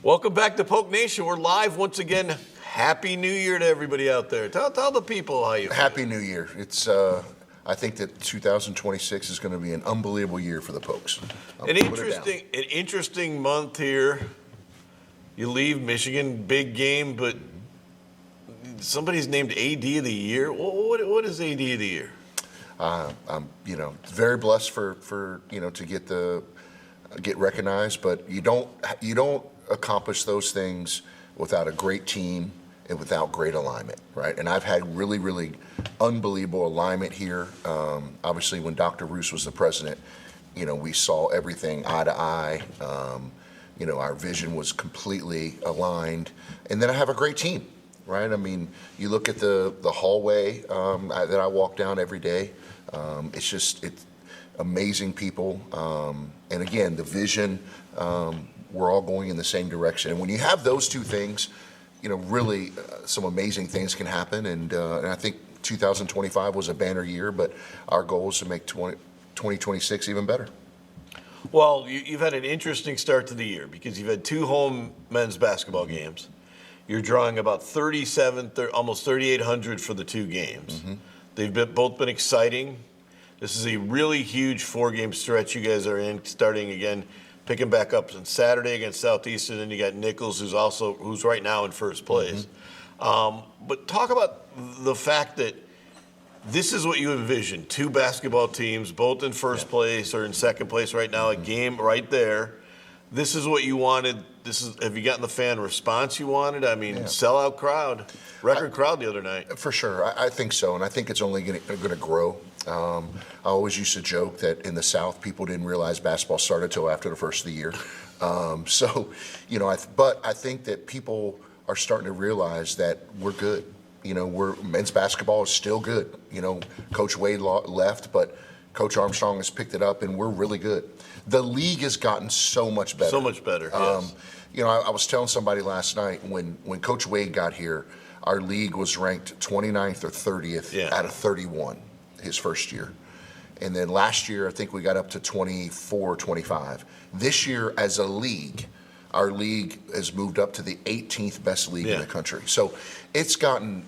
Welcome back to Polk Nation. We're live once again. Happy New Year to everybody out there. Tell the people how you feel. Happy New Year. It's I think that 2026 is going to be an unbelievable year for the Pokes. An interesting month here. You leave Michigan, big game, but somebody's named AD of the Year. What is AD of the Year? I'm very blessed for to get recognized, but you don't accomplish those things without a great team and without great alignment, right? And I've had really, really unbelievable alignment here. Obviously, when Dr. Roos was the president, we saw everything eye to eye. Our vision was completely aligned. And then I have a great team, right? I mean, you look at the hallway that I walk down every day. It's amazing people. And again, the vision, we're all going in the same direction. And when you have those two things, really some amazing things can happen. And I think 2025 was a banner year, but our goal is to make 2026 even better. Well, you've had an interesting start to the year because you've had two home men's basketball games. You're drawing about almost 3,800 for the two games. Mm-hmm. They've both been exciting. This is a really huge 4-game stretch you guys are in, starting again, picking back up on Saturday against Southeastern, and you got Nichols, who's right now in first place. Mm-hmm. But talk about the fact that this is what you envisioned: two basketball teams, both in first place or in second place right now, a game right there. This is what you wanted. Have you gotten the fan response you wanted? I mean, sellout crowd, record crowd the other night. For sure, I think so, and I think it's only going to grow. I always used to joke that in the South, people didn't realize basketball started till after the first of the year. But I think that people are starting to realize that we're good. Men's basketball is still good. Coach Wade left, but Coach Armstrong has picked it up, and we're really good. The league has gotten so much better. So much better, yes. I was telling somebody last night, when Coach Wade got here, our league was ranked 29th or 30th out of 31 his first year. And then last year, I think we got up to 24, 25. This year, as a league, our league has moved up to the 18th best league in the country. So it's gotten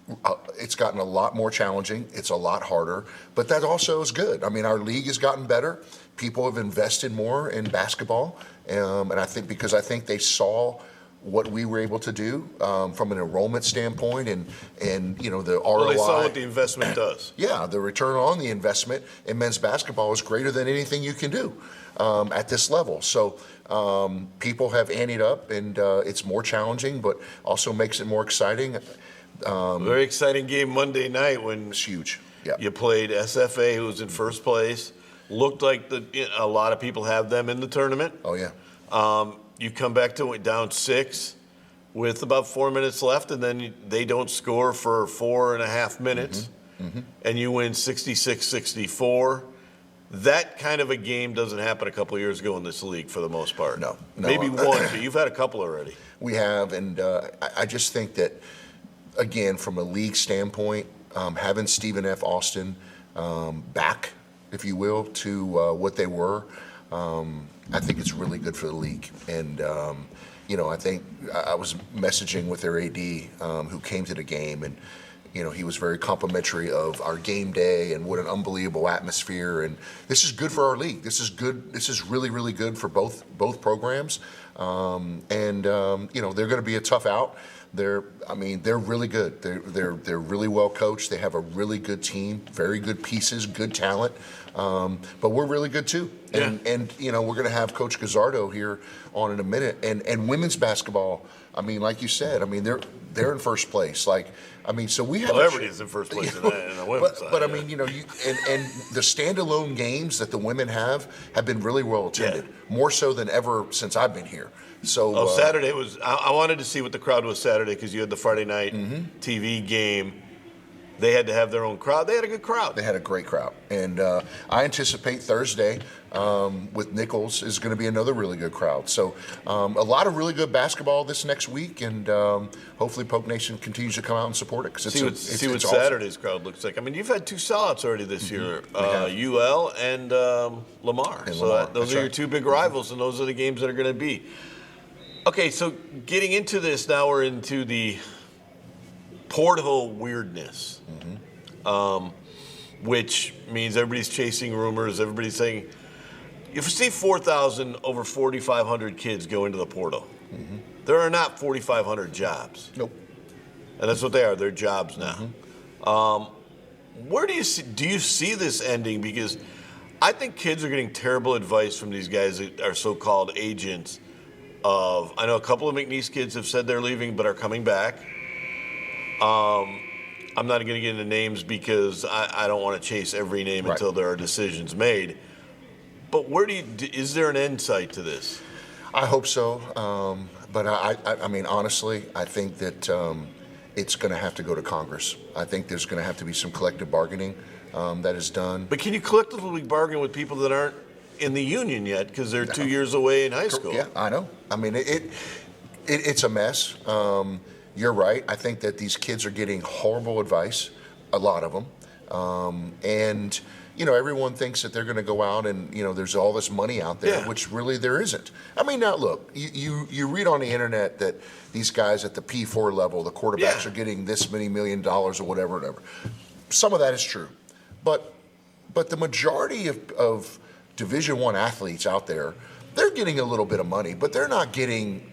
a lot more challenging. It's a lot harder, but that also is good. I mean, our league has gotten better. People have invested more in basketball, and I think they saw what we were able to do from an enrollment standpoint, and the ROI. Well, they saw what the investment does. Yeah, the return on the investment in men's basketball is greater than anything you can do at this level. So people have anteed up, and it's more challenging, but also makes it more exciting. Very exciting game Monday night when it's huge. You played SFA, who was in first place. Looked like a lot of people have them in the tournament. Oh yeah. You come back to it down 6 with about 4 minutes left, and then they don't score for 4.5 minutes, and you win 66-64. That kind of a game doesn't happen a couple of years ago in this league for the most part. No. Maybe one, but you've had a couple already. We have, and I just think that, again, from a league standpoint, having Stephen F. Austin back, if you will, to what they were, I think it's really good for the league. And, I think I was messaging with their AD who came to the game, and, he was very complimentary of our game day and what an unbelievable atmosphere. And this is good for our league. This is good. This is really, really good for both programs. They're going to be a tough out. They're really good. They're really well coached. They have a really good team, very good pieces, good talent. But we're really good too. Yeah. And we're going to have Coach Guzzardo here on in a minute. And women's basketball, like you said, they're in first place. So we have. Well, everybody's in first place in the women's side. But and the standalone games that the women have been really well attended, more so than ever since I've been here. So Saturday was. I wanted to see what the crowd was Saturday because you had the Friday night TV game. They had to have their own crowd. They had a good crowd. They had a great crowd. And I anticipate Thursday with Nichols is going to be another really good crowd. So a lot of really good basketball this next week, and hopefully Polk Nation continues to come out and support it. See what awesome. Saturday's crowd looks like. You've had 2 sellouts already this year, UL and Lamar. Those are your 2 big rivals, and those are the games that are going to be. Okay, so getting into this now, we're into the portal weirdness, which means everybody's chasing rumors. Everybody's saying, if you see 4,000 over 4,500 kids go into the portal, there are not 4,500 jobs. Nope. And that's what they are. They're jobs now. Where do you see this ending? Because I think kids are getting terrible advice from these guys that are so-called agents. I know a couple of McNeese kids have said they're leaving but are coming back. I'm not going to get into names because I don't want to chase every name until there are decisions made. But is there an insight to this? I hope so. But I mean, honestly, I think that it's going to have to go to Congress. I think there's going to have to be some collective bargaining that is done. But can you collectively bargain with people that aren't in the union yet because they're 2 years away in high school? Yeah, I know. I mean, it's a mess. You're right. I think that these kids are getting horrible advice, a lot of them. And, everyone thinks that they're going to go out and, there's all this money out there, which really there isn't. I mean, now, look, you read on the internet that these guys at the P4 level, the quarterbacks are getting this many $1 million or whatever. Some of that is true. But the majority of Division I athletes out there, they're getting a little bit of money, but they're not getting,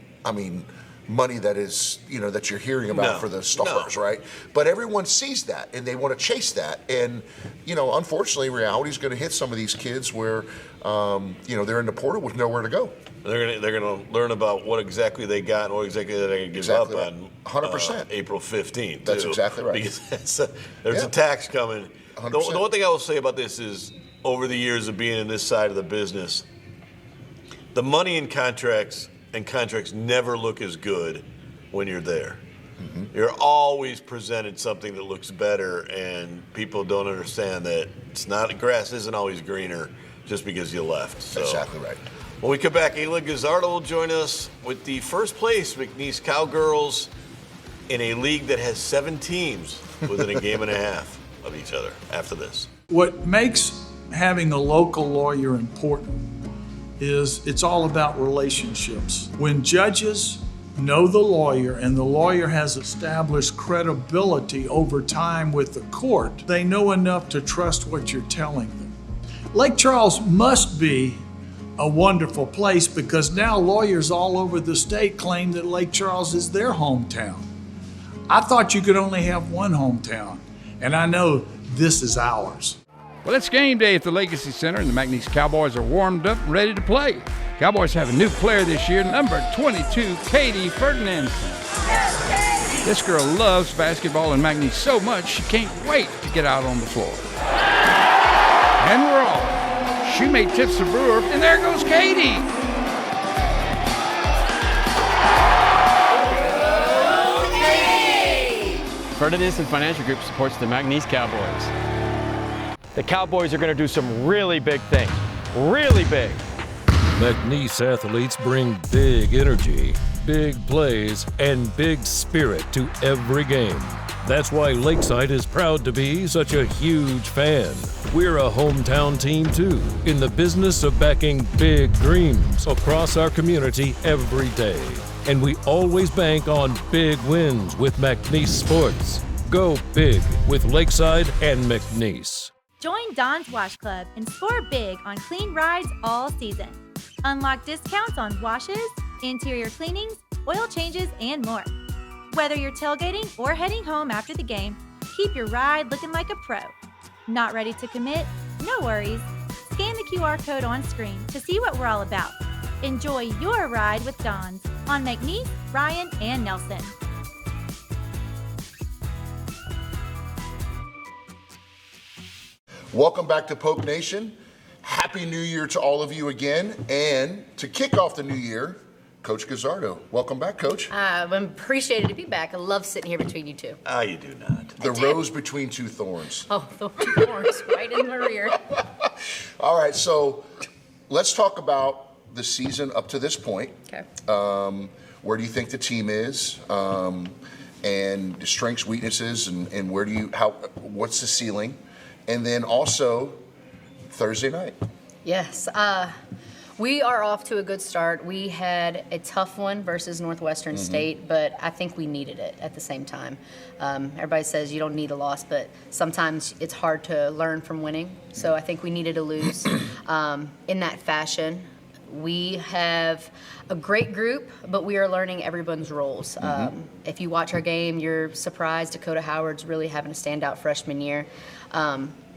money that is, that you're hearing about for the stars, right? But everyone sees that and they want to chase that. And, unfortunately, reality is going to hit some of these kids where, they're in the portal with nowhere to go. They're going to learn about what exactly they got and what exactly they're going to give up on 100%. April 15th. That's exactly right. Because there's a tax coming. The one thing I will say about this is, over the years of being in this side of the business, the money in contracts never look as good when you're there. You're always presented something that looks better, and people don't understand that grass isn't always greener just because you left. So, exactly right. When we come back, Ayla Guzzardo will join us with the first place McNeese Cowgirls in a league that has 7 teams within a game and a half of each other after this. What makes having a local lawyer important is it's all about relationships. When judges know the lawyer and the lawyer has established credibility over time with the court, they know enough to trust what you're telling them. Lake Charles must be a wonderful place because now lawyers all over the state claim that Lake Charles is their hometown. I thought you could only have one hometown, and I know this is ours. Well, it's game day at the Legacy Center, and the McNeese Cowboys are warmed up and ready to play. Cowboys have a new player this year, number 22, Katie Ferdinand. This girl loves basketball and McNeese so much she can't wait to get out on the floor. And we're off. Shoemate tips the brewer, and there goes Katie. Ferdinand Financial Group supports the McNeese Cowboys. The Cowboys are going to do some really big things. Really big. McNeese athletes bring big energy, big plays, and big spirit to every game. That's why Lakeside is proud to be such a huge fan. We're a hometown team too, in the business of backing big dreams across our community every day. And we always bank on big wins with McNeese Sports. Go big with Lakeside and McNeese. Join Don's Wash Club and score big on clean rides all season. Unlock discounts on washes, interior cleanings, oil changes, and more. Whether you're tailgating or heading home after the game, keep your ride looking like a pro. Not ready to commit? No worries. Scan the QR code on screen to see what we're all about. Enjoy your ride with Don's on McNeese, Ryan, and Nelson. Welcome back to Poke Nation. Happy New Year to all of you again. And to kick off the new year, Coach Guzzardo. Welcome back, Coach. I'm appreciated to be back. I love sitting here between you two. You do not. The rose between two thorns. Oh, the thorns right in my rear. All right, so let's talk about the season up to this point. Okay. Where do you think the team is? And the strengths, weaknesses, and what's the ceiling? And then also Thursday night. Yes. We are off to a good start. We had a tough one versus Northwestern State, but I think we needed it at the same time. Everybody says you don't need a loss, but sometimes it's hard to learn from winning. So I think we needed to lose in that fashion. We have a great group, but we are learning everyone's roles. If you watch our game, you're surprised Dakota Howard's really having a standout freshman year.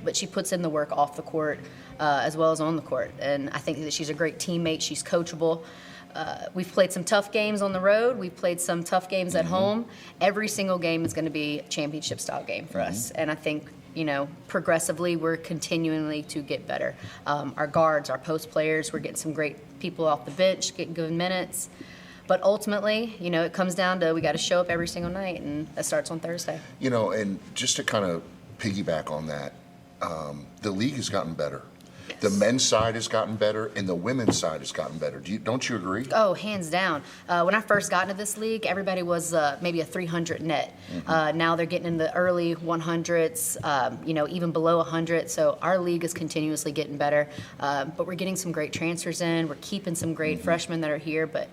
But she puts in the work off the court as well as on the court. And I think that she's a great teammate. She's coachable. We've played some tough games on the road. We've played some tough games at home. Every single game is going to be a championship-style game for us. And I think, progressively we're continuing to get better. Our guards, our post players, we're getting some great people off the bench, getting good minutes. But ultimately, it comes down to we got to show up every single night, and that starts on Thursday. And just to kind of piggyback on that, the league has gotten better. The men's side has gotten better, and the women's side has gotten better. Don't you agree? Oh, hands down. When I first got into this league, everybody was maybe a 300 net. Now they're getting in the early 100s, even below 100. So our league is continuously getting better. But we're getting some great transfers in. We're keeping some great freshmen that are here, but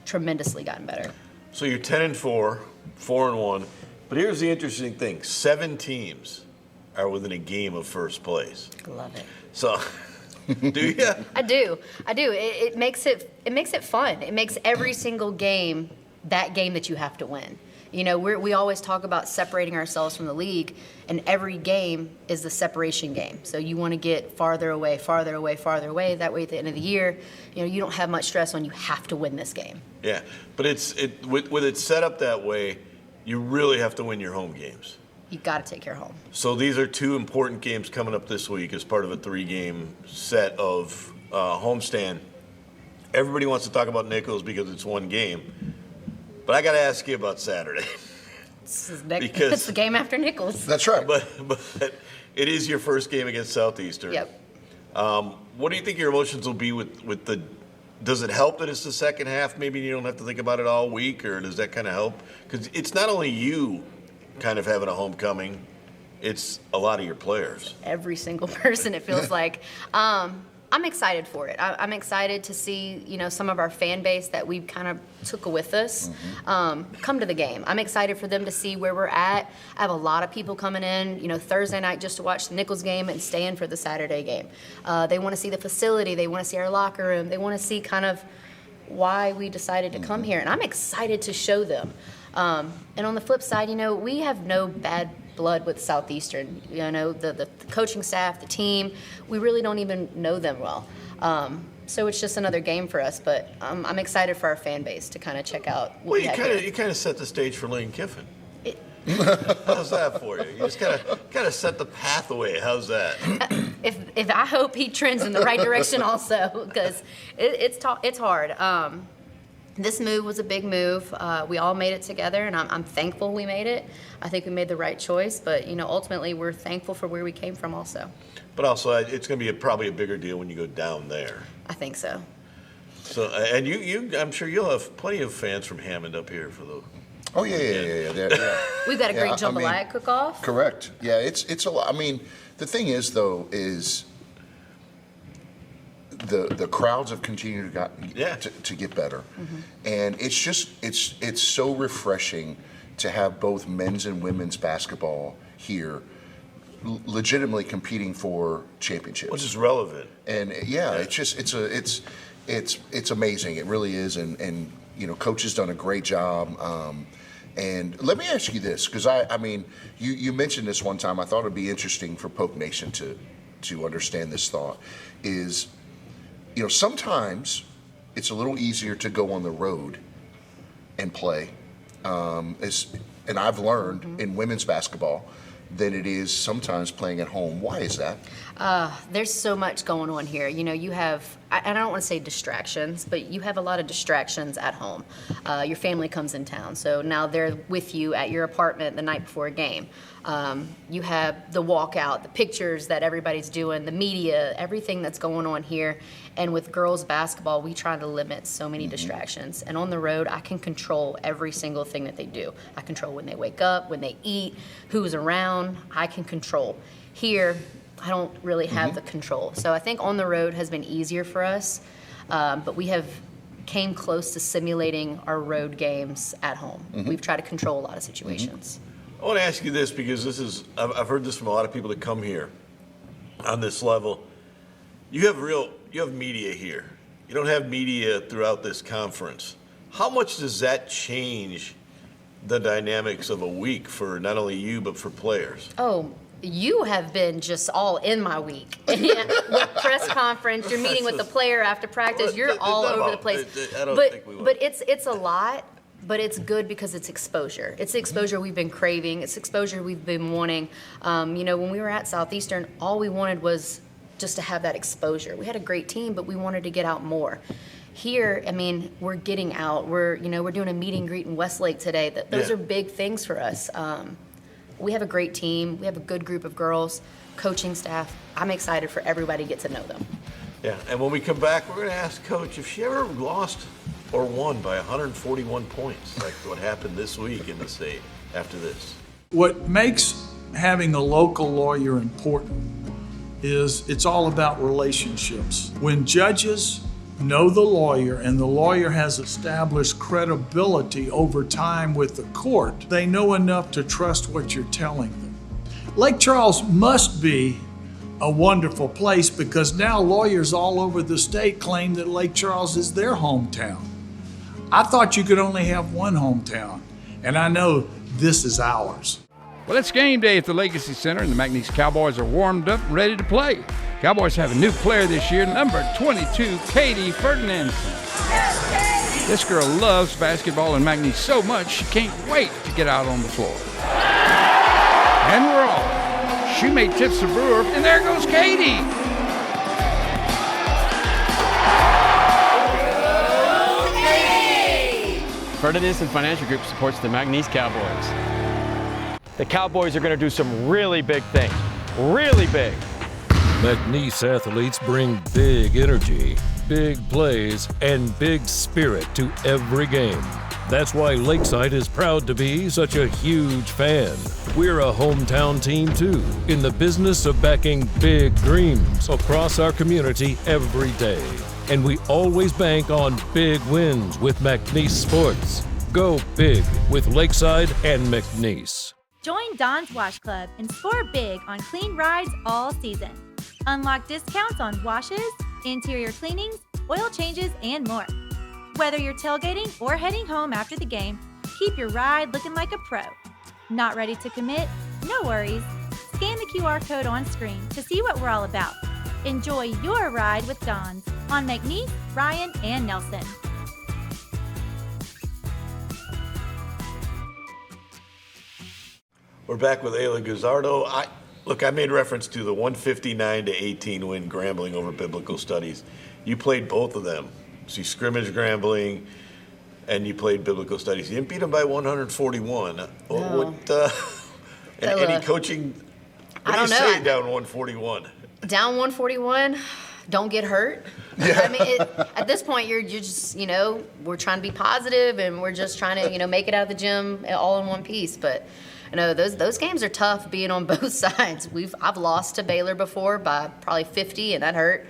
tremendously gotten better. So you're 10-4, 4-1. But here's the interesting thing: 7 teams are within a game of first place. Love it. So, do you? I do. It makes it fun. It makes every single game that game that you have to win. We always talk about separating ourselves from the league, and every game is the separation game. So you want to get farther away, farther away, farther away. That way, at the end of the year, you don't have much stress on you have to win this game. Yeah, but with it set up that way, you really have to win your home games. You got to take care of home. So these are 2 important games coming up this week as part of a 3-game set of homestand. Everybody wants to talk about Nichols because it's one game, but I got to ask you about Saturday. It's the game after Nichols. That's right. But it is your first game against Southeastern. Yep. What do you think your emotions will be with the? Does it help that it's the second half? Maybe you don't have to think about it all week, or does that kind of help? Because it's not only you kind of having a homecoming, it's a lot of your players. Every single person, it feels like. I'm excited for it. I'm excited to see, some of our fan base that we kind of took with us come to the game. I'm excited for them to see where we're at. I have a lot of people coming in, Thursday night just to watch the Nichols game and staying for the Saturday game. They want to see the facility. They want to see our locker room. They want to see kind of why we decided to come here. And I'm excited to show them. And on the flip side, we have no bad blood with Southeastern. The coaching staff, the team, we really don't even know them well. So it's just another game for us. But I'm excited for our fan base to kind of check out what we have here. You kind of set the stage for Lane Kiffin. How's that for you? You just kind of set the pathway. How's that? If I hope he trends in the right direction also, because it's hard. This move was a big move. We all made it together, and I'm thankful we made it. I think we made the right choice, but ultimately we're thankful for where we came from also. But also, it's going to be probably a bigger deal when you go down there. I think so. So, and you, I'm sure you'll have plenty of fans from Hammond up here for the. Oh yeah. We've got a great jambalaya cook-off. Correct. Yeah, it's a lot. I mean, the thing is though is the crowds have continued to get better, and it's so refreshing to have both men's and women's basketball here, legitimately competing for championships, which is relevant. And it's amazing. It really is, and Coach has done a great job. And let me ask you this, because I mean, you mentioned this one time. I thought it'd be interesting for Poke Nation to understand this thought. Is sometimes it's a little easier to go on the road and play, and I've learned in women's basketball than it is sometimes playing at home. Why is that? There's so much going on here. You have, and I don't want to say distractions, but you have a lot of distractions at home. Your family comes in town, so now they're with you at your apartment the night before a game. You have the walkout, the pictures that everybody's doing, the media, everything that's going on here. And with girls basketball, we try to limit so many distractions. And on the road, I can control every single thing that they do. I control when they wake up, when they eat, who's around. I can control. Here, I don't really have the control. So I think on the road has been easier for us, but we have came close to simulating our road games at home. We've tried to control a lot of situations. I want to ask you this because I've heard this from a lot of people that come here on this level. You have media here. You don't have media throughout this conference. How much does that change the dynamics of a week for not only you, but for players? Oh, you have been just all in my week. With press conference, you're meeting with the player after practice, you're all over the place. I don't think we will. But it's a lot, but it's good because it's exposure. It's the exposure we've been craving. It's exposure we've been wanting. When we were at Southeastern, all we wanted was just to have that exposure. We had a great team, but we wanted to get out more. Here, I mean, we're getting out. We're doing a meet and greet in Westlake today. Those are big things for us. We have a great team. We have a good group of girls, coaching staff. I'm excited for everybody to get to know them. Yeah, and when we come back, we're going to ask Coach if she ever lost or won by 141 points, like what happened this week in the state after this. What makes having a local lawyer important is it's all about relationships. When judges know the lawyer and the lawyer has established credibility over time with the court, they know enough to trust what you're telling them. Lake Charles must be a wonderful place because now lawyers all over the state claim that Lake Charles is their hometown. I thought you could only have one hometown, and I know this is ours. Well, it's game day at the Legacy Center, and the McNeese Cowboys are warmed up and ready to play. Cowboys have a new player this year, number 22, Katie Ferdinandson. This girl loves basketball and McNeese so much she can't wait to get out on the floor. And we're off. Shoemate tips the brewer, and there goes Katie. Ferdinandson Financial Group supports the McNeese Cowboys. The Cowboys are going to do some really big things. Really big. McNeese athletes bring big energy, big plays, and big spirit to every game. That's why Lakeside is proud to be such a huge fan. We're a hometown team too, in the business of backing big dreams across our community every day. And we always bank on big wins with McNeese Sports. Go big with Lakeside and McNeese. Join Don's Wash Club and score big on clean rides all season. Unlock discounts on washes, interior cleanings, oil changes, and more. Whether you're tailgating or heading home after the game, keep your ride looking like a pro. Not ready to commit? No worries. Scan the QR code on screen to see what we're all about. Enjoy your ride with Don's on McNeese, Ryan, and Nelson. We're back with Ayla Guzzardo. I made reference to the 159-18 win Grambling over Biblical Studies. You played both of them. So you scrimmaged Grambling, and you played Biblical Studies. You didn't beat them by 141. No. Any coaching? What I don't do you know. say down 141? Down 141, don't get hurt. Yeah. I mean, at this point, you're just, we're trying to be positive, and we're just trying to, make it out of the gym all in one piece. But those games are tough being on both sides. I've lost to Baylor before by probably 50, and that hurt.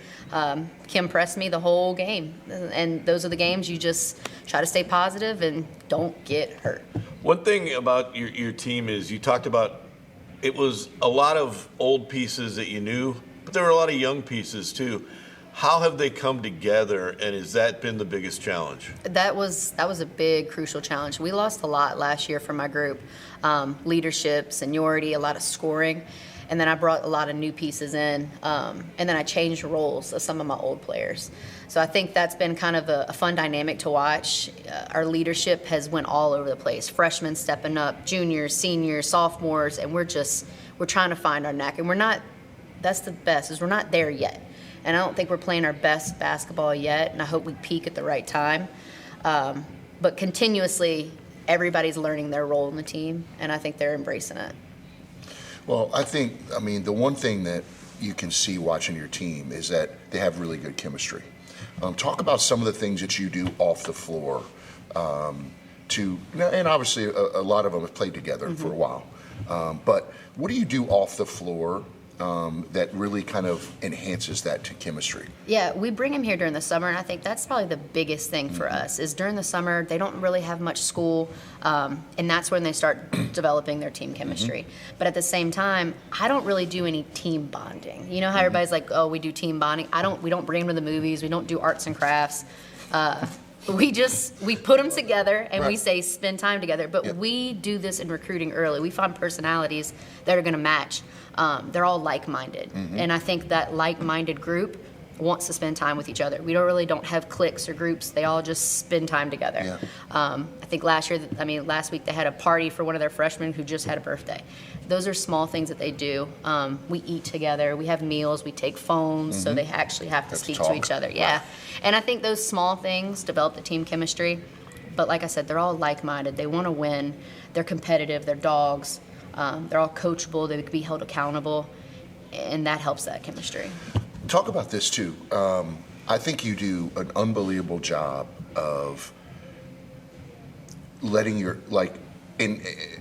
Kim pressed me the whole game, and those are the games you just try to stay positive and don't get hurt. One thing about your team is you talked about it was a lot of old pieces that you knew, but there were a lot of young pieces too. How have they come together, and has that been the biggest challenge? That was a big, crucial challenge. We lost a lot last year from my group. Leadership, seniority, a lot of scoring. And then I brought a lot of new pieces in. And then I changed roles of some of my old players. So I think that's been kind of a fun dynamic to watch. Our leadership has went all over the place. Freshmen stepping up, juniors, seniors, sophomores, and we're trying to find our knack. And that's the best, is we're not there yet. And I don't think we're playing our best basketball yet, and I hope we peak at the right time. But continuously, everybody's learning their role in the team, and I think they're embracing it. Well, the one thing that you can see watching your team is that they have really good chemistry. Talk about some of the things that you do off the floor and obviously a lot of them have played together for a while. But what do you do off the floor that really kind of enhances that chemistry? Yeah, we bring them here during the summer, and I think that's probably the biggest thing for us is during the summer, they don't really have much school, and that's when they start developing their team chemistry. But at the same time, I don't really do any team bonding. You know how everybody's like, oh, we do team bonding? We don't bring them to the movies. We don't do arts and crafts. We put them together and we say spend time together. But we do this in recruiting early. We find personalities that are going to match. They're all like-minded, and I think that like-minded group wants to spend time with each other. We don't have cliques or groups. They all just spend time together. I think last week they had a party for one of their freshmen who just had a birthday. Those are small things that they do. We eat together. We have meals. We take phones, so they actually have to speak to each other. Yeah, and I think those small things develop the team chemistry. But like I said, they're all like-minded. They want to win. They're competitive. They're dogs. They're all coachable. They can be held accountable, and that helps that chemistry. Talk about this too. I think you do an unbelievable job of letting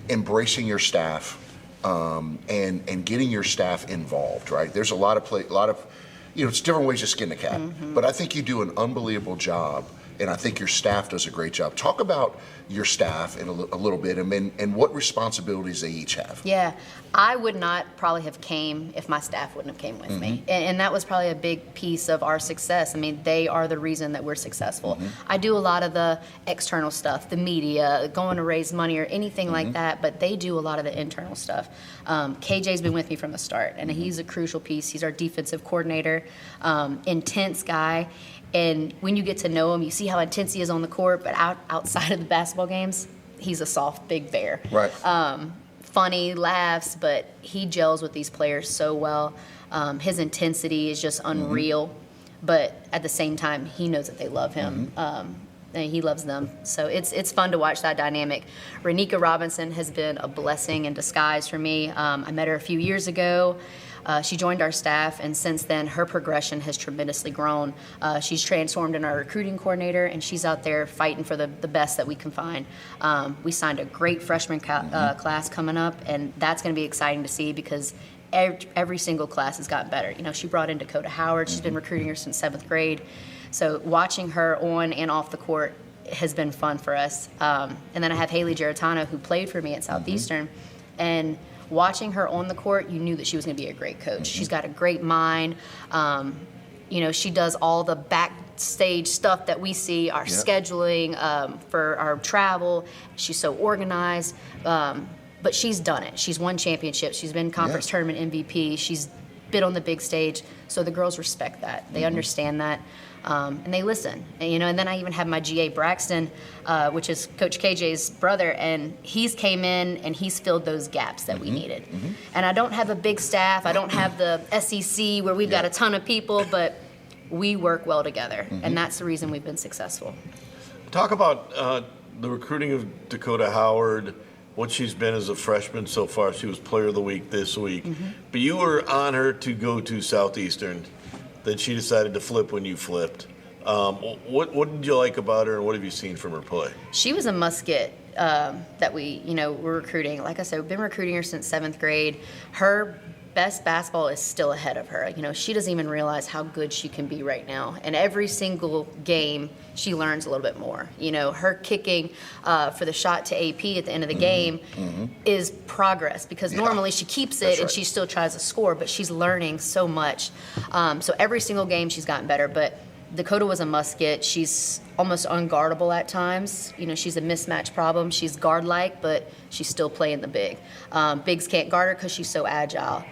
embracing your staff, and getting your staff involved. Right? There's a lot of it's different ways to skin the cat. But I think you do an unbelievable job, and I think your staff does a great job. Talk about your staff in a little bit, and what responsibilities they each have. Yeah, I would not probably have came if my staff wouldn't have came with me, and that was probably a big piece of our success. I mean, they are the reason that we're successful. I do a lot of the external stuff, the media, going to raise money or anything like that, but they do a lot of the internal stuff. KJ's been with me from the start, and he's a crucial piece. He's our defensive coordinator, intense guy. And when you get to know him, you see how intense he is on the court, but outside of the basketball games, he's a soft, big bear. Right. Funny, laughs, but he gels with these players so well. His intensity is just unreal, but at the same time, he knows that they love him. And he loves them. So it's fun to watch that dynamic. Renika Robinson has been a blessing in disguise for me. I met her a few years ago. She joined our staff, and since then, her progression has tremendously grown. She's transformed in our recruiting coordinator, and she's out there fighting for the best that we can find. We signed a great freshman class coming up, and that's going to be exciting to see because every single class has gotten better. You know, she brought in Dakota Howard. She's been recruiting her since 7th grade. So watching her on and off the court has been fun for us. And then I have Haley Geritano, who played for me at Southeastern, and watching her on the court, you knew that she was going to be a great coach. She's got a great mind. She does all the backstage stuff that we see, our scheduling for our travel. She's so organized, but she's done it. She's won championships. She's been conference tournament MVP. She's been on the big stage. So the girls respect that. They understand that. And they listen, and then I even have my GA Braxton, which is Coach KJ's brother, and he's came in and he's filled those gaps that we needed. And I don't have a big staff. I don't have the SEC where we've got a ton of people, but we work well together, and that's the reason we've been successful. Talk about the recruiting of Dakota Howard, what she's been as a freshman so far. She was Player of the Week this week, but you were on her to go to Southeastern. Then she decided to flip when you flipped. What did you like about her, and what have you seen from her play? She was a must-get that we, were recruiting. Like I said, we've been recruiting her since 7th grade. Her best basketball is still ahead of her. She doesn't even realize how good she can be right now. And every single game, she learns a little bit more. Her kicking for the shot to AP at the end of the game is progress because normally she keeps it and she still tries to score, but she's learning so much. So every single game she's gotten better, but Dakota was a must-get. She's almost unguardable at times. She's a mismatch problem. She's guard-like, but she's still playing the big. Bigs can't guard her because she's so agile.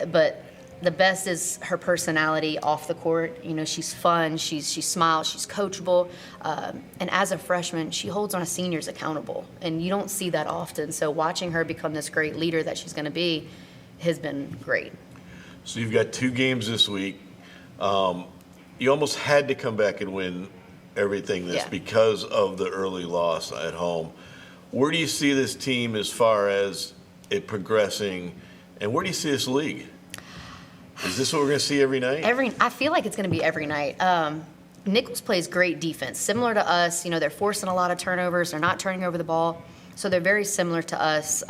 But the best is her personality off the court. She's fun. She smiles. She's coachable. And as a freshman, she holds on to seniors accountable. And you don't see that often. So watching her become this great leader that she's going to be has been great. So you've got 2 games this week. You almost had to come back and win everything because of the early loss at home. Where do you see this team as far as it progressing, and where do you see this league? Is this what we're going to see every night? I feel like it's going to be every night. Nichols plays great defense, similar to us. They're forcing a lot of turnovers. They're not turning over the ball, so they're very similar to us.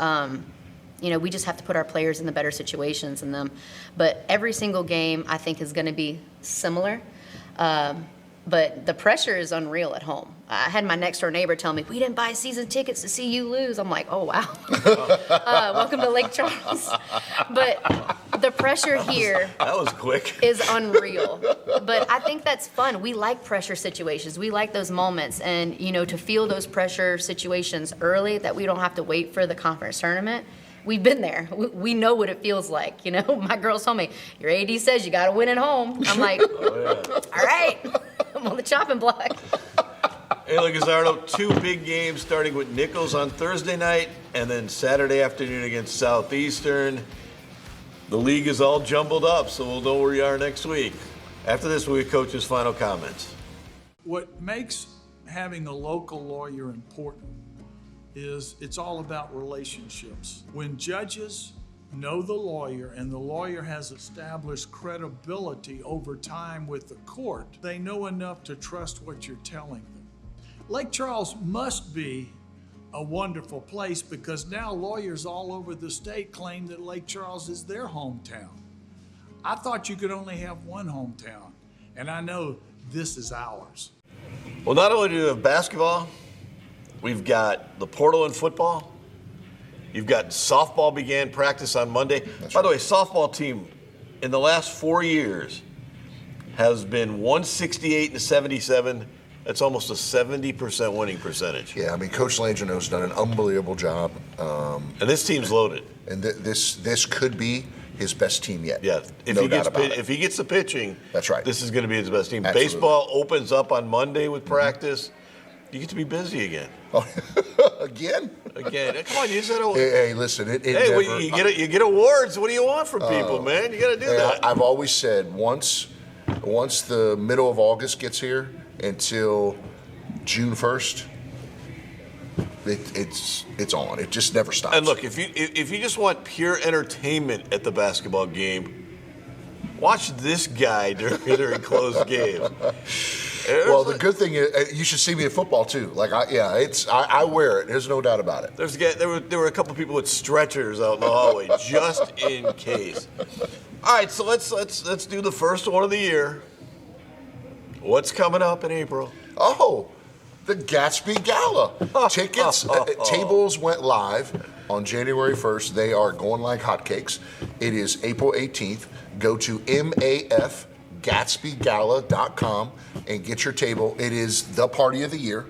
We just have to put our players in the better situations in them. But every single game, I think, is going to be similar. But the pressure is unreal at home. I had my next door neighbor tell me, we didn't buy season tickets to see you lose. I'm like, oh, wow. Welcome to Lake Charles. But the pressure here that was quick. is unreal. But I think that's fun. We like pressure situations. We like those moments. And, to feel those pressure situations early, that we don't have to wait for the conference tournament. We've been there. We know what it feels like. My girls told me, your AD says you got to win at home. I'm like, all right, I'm on the chopping block. Ayla Guzzardo, 2 big games starting with Nichols on Thursday night and then Saturday afternoon against Southeastern. The league is all jumbled up, so we'll know where we are next week. After this, we'll get Coach's final comments. What makes having a local lawyer important is it's all about relationships. When judges know the lawyer and the lawyer has established credibility over time with the court, they know enough to trust what you're telling them. Lake Charles must be a wonderful place because now lawyers all over the state claim that Lake Charles is their hometown. I thought you could only have one hometown, and I know this is ours. Well, not only do we have basketball, we've got the Portland football. You've got softball began practice on Monday. By the way, softball team in the last 4 years has been 168-77. That's almost a 70% winning percentage. Yeah, Coach Langeno's done an unbelievable job. And this team's loaded. And this could be his best team yet. Yeah, if he gets the pitching, that's right. This is going to be his best team. Absolutely. Baseball opens up on Monday with practice. You get to be busy again. Again? Again. Come on, you said it. Hey, listen. You get awards. What do you want from people, man? You got to do that. I've always said once the middle of August gets here until June 1st, it's on. It just never stops. And look, if you just want pure entertainment at the basketball game, watch this guy during closed games. Well, the good thing is you should see me at football too. I wear it. There's no doubt about it. There were a couple people with stretchers out in the hallway just in case. All right, so let's do the first one of the year. What's coming up in April? Oh, the Gatsby Gala. Tickets, tables went live on January 1st. They are going like hotcakes. It is April 18th. Go to MAFGatsbyGala.com and get your table. It is the party of the year.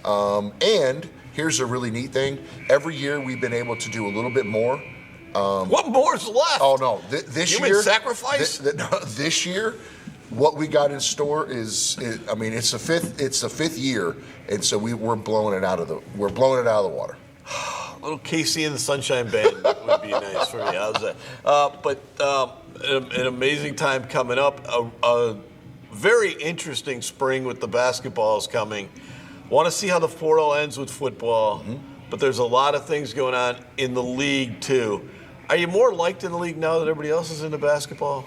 And here's a really neat thing. Every year we've been able to do a little bit more. What more's left? Oh, no. This Human year. sacrifice? This year, what we got in store it's the fifth year, and so we're blowing it out of the water. A little Casey and the Sunshine Band would be nice for me. How's that? But an amazing time coming up. A very interesting spring with the basketballs coming. Want to see how the portal ends with football, but there's a lot of things going on in the league too. Are you more liked in the league now that everybody else is into basketball?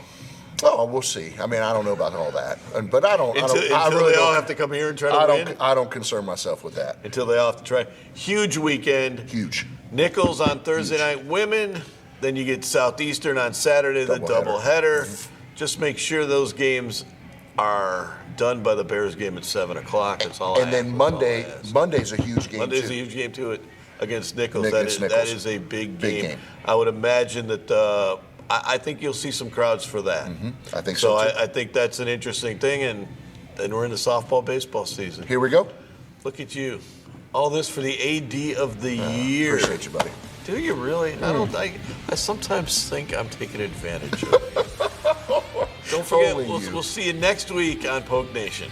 Oh, we'll see. I don't know about all that, but I don't. Until they all have to come here and try to win. I don't concern myself with that. Until they all have to try. Huge weekend. Huge. Nichols on Thursday night, women. Then you get Southeastern on Saturday, the doubleheader. Just make sure those games are done by the Bears game at 7 o'clock. That's all. And then Monday's a huge game. Monday's too. a huge game too against Nichols. Nichols. That is a big game. I would imagine that. I think you'll see some crowds for that. I think so too. I think that's an interesting thing, and then we're in the softball baseball season. Here we go. Look at you. All this for the AD of the year. Appreciate you, buddy. Do you really? I sometimes think I'm taking advantage of you. Don't forget, we'll see you next week on Poke Nation.